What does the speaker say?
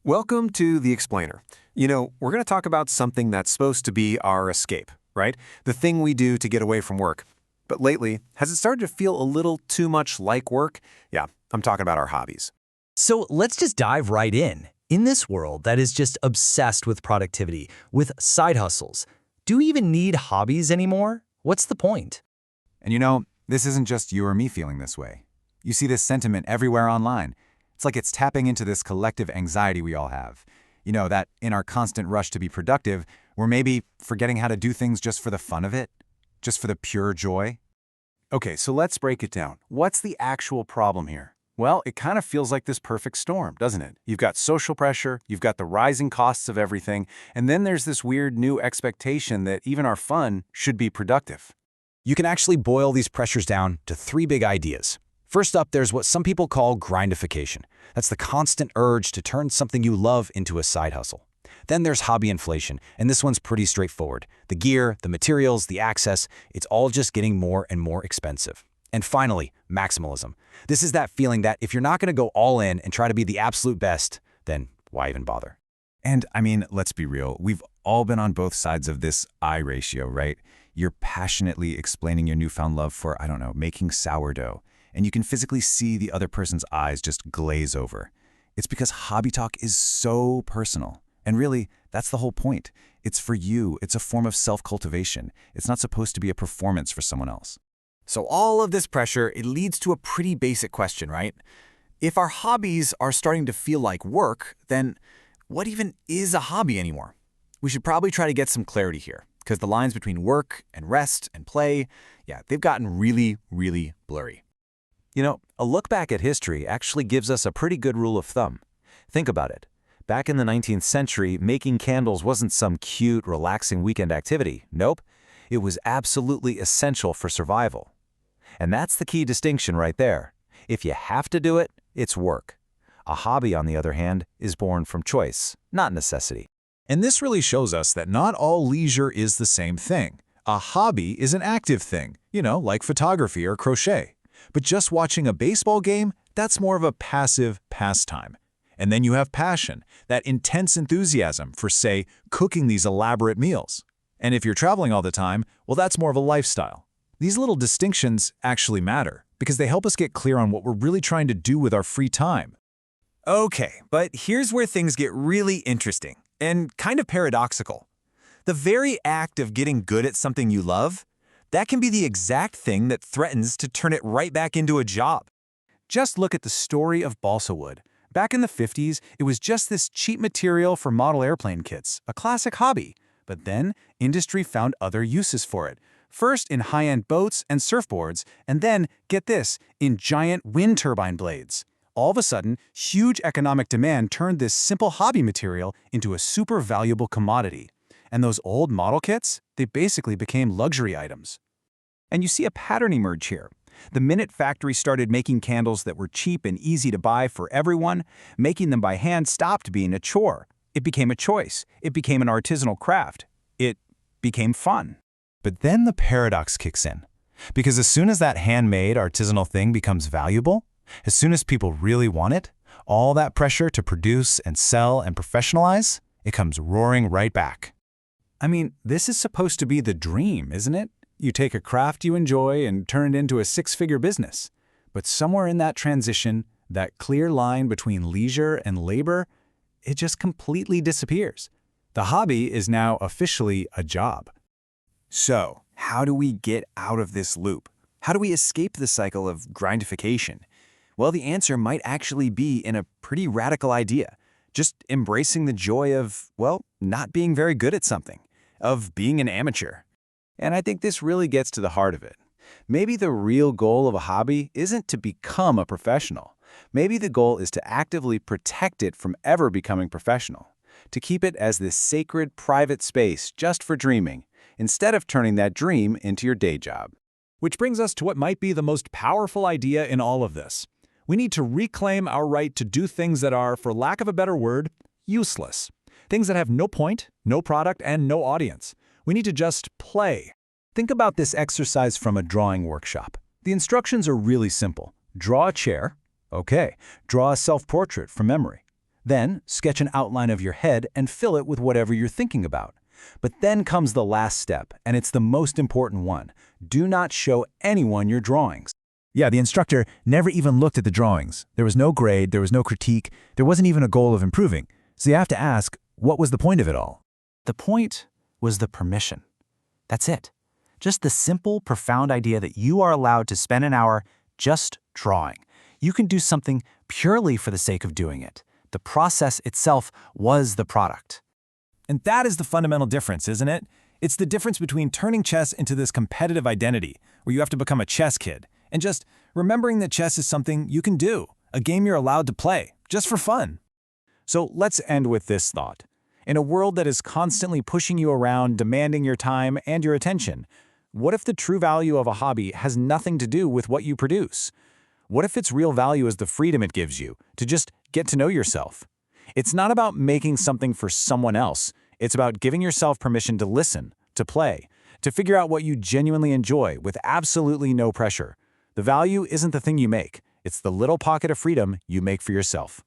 Welcome to The Explainer. We're going to talk about something that's supposed to be our escape, right? The thing we do to get away from work. But lately, has it started to feel a little too much like work? Yeah, I'm talking about our hobbies. So let's just dive right in. In this world that is just obsessed with productivity, with side hustles, do we even need hobbies anymore? What's the point? And this isn't just you or me feeling this way. You see this sentiment everywhere online. It's like it's tapping into this collective anxiety we all have. That in our constant rush to be productive, we're maybe forgetting how to do things just for the fun of it, just for the pure joy. Okay, so let's break it down. What's the actual problem here? Well, it kind of feels like this perfect storm, doesn't it? You've got social pressure, you've got the rising costs of everything, and then there's this weird new expectation that even our fun should be productive. You can actually boil these pressures down to three big ideas. First up, there's what some people call grindification. That's the constant urge to turn something you love into a side hustle. Then there's hobby inflation, and this one's pretty straightforward. The gear, the materials, the access, it's all just getting more and more expensive. And finally, maximalism. This is that feeling that if you're not going to go all in and try to be the absolute best, then why even bother? And let's be real. We've all been on both sides of this I ratio, right? You're passionately explaining your newfound love for, making sourdough. And you can physically see the other person's eyes just glaze over. It's because hobby talk is so personal. And really, that's the whole point. It's for you. It's a form of self-cultivation. It's not supposed to be a performance for someone else. So all of this pressure, it leads to a pretty basic question, right? If our hobbies are starting to feel like work, then what even is a hobby anymore? We should probably try to get some clarity here, because the lines between work and rest and play, they've gotten really, really blurry. A look back at history actually gives us a pretty good rule of thumb. Think about it. Back in the 19th century, making candles wasn't some cute, relaxing weekend activity. Nope. It was absolutely essential for survival. And that's the key distinction right there. If you have to do it, it's work. A hobby, on the other hand, is born from choice, not necessity. And this really shows us that not all leisure is the same thing. A hobby is an active thing, like photography or crochet. But just watching a baseball game, that's more of a passive pastime. And then you have passion, that intense enthusiasm for, say, cooking these elaborate meals. And if you're traveling all the time, well, that's more of a lifestyle. These little distinctions actually matter because they help us get clear on what we're really trying to do with our free time. Okay, but here's where things get really interesting and kind of paradoxical. The very act of getting good at something you love, that can be the exact thing that threatens to turn it right back into a job. Just look at the story of balsa wood. Back in the 50s, it was just this cheap material for model airplane kits, a classic hobby. But then, industry found other uses for it. First in high-end boats and surfboards, and then, get this, in giant wind turbine blades. All of a sudden, huge economic demand turned this simple hobby material into a super valuable commodity. And those old model kits, they basically became luxury items. And you see a pattern emerge here. The minute factories started making candles that were cheap and easy to buy for everyone, making them by hand stopped being a chore. It became a choice. It became an artisanal craft. It became fun. But then the paradox kicks in. Because as soon as that handmade, artisanal thing becomes valuable, as soon as people really want it, all that pressure to produce and sell and professionalize, it comes roaring right back. This is supposed to be the dream, isn't it? You take a craft you enjoy and turn it into a six-figure business. But somewhere in that transition, that clear line between leisure and labor, it just completely disappears. The hobby is now officially a job. So, how do we get out of this loop? How do we escape the cycle of grindification? Well, the answer might actually be in a pretty radical idea. Just embracing the joy of, not being very good at something, of being an amateur. And I think this really gets to the heart of it. Maybe the real goal of a hobby isn't to become a professional. Maybe the goal is to actively protect it from ever becoming professional, to keep it as this sacred private space just for dreaming, instead of turning that dream into your day job. Which brings us to what might be the most powerful idea in all of this. We need to reclaim our right to do things that are, for lack of a better word, useless. Things that have no point, no product, and no audience. We need to just play. Think about this exercise from a drawing workshop. The instructions are really simple. Draw a chair. Okay. Draw a self-portrait from memory. Then, sketch an outline of your head and fill it with whatever you're thinking about. But then comes the last step, and it's the most important one. Do not show anyone your drawings. Yeah, the instructor never even looked at the drawings. There was no grade, there was no critique, there wasn't even a goal of improving. So you have to ask, what was the point of it all? The point was the permission. That's it. Just the simple, profound idea that you are allowed to spend an hour just drawing. You can do something purely for the sake of doing it. The process itself was the product. And that is the fundamental difference, isn't it? It's the difference between turning chess into this competitive identity, where you have to become a chess kid, and just remembering that chess is something you can do, a game you're allowed to play, just for fun. So let's end with this thought. In a world that is constantly pushing you around, demanding your time and your attention, what if the true value of a hobby has nothing to do with what you produce? What if its real value is the freedom it gives you to just get to know yourself? It's not about making something for someone else. It's about giving yourself permission to listen, to play, to figure out what you genuinely enjoy with absolutely no pressure. The value isn't the thing you make. It's the little pocket of freedom you make for yourself.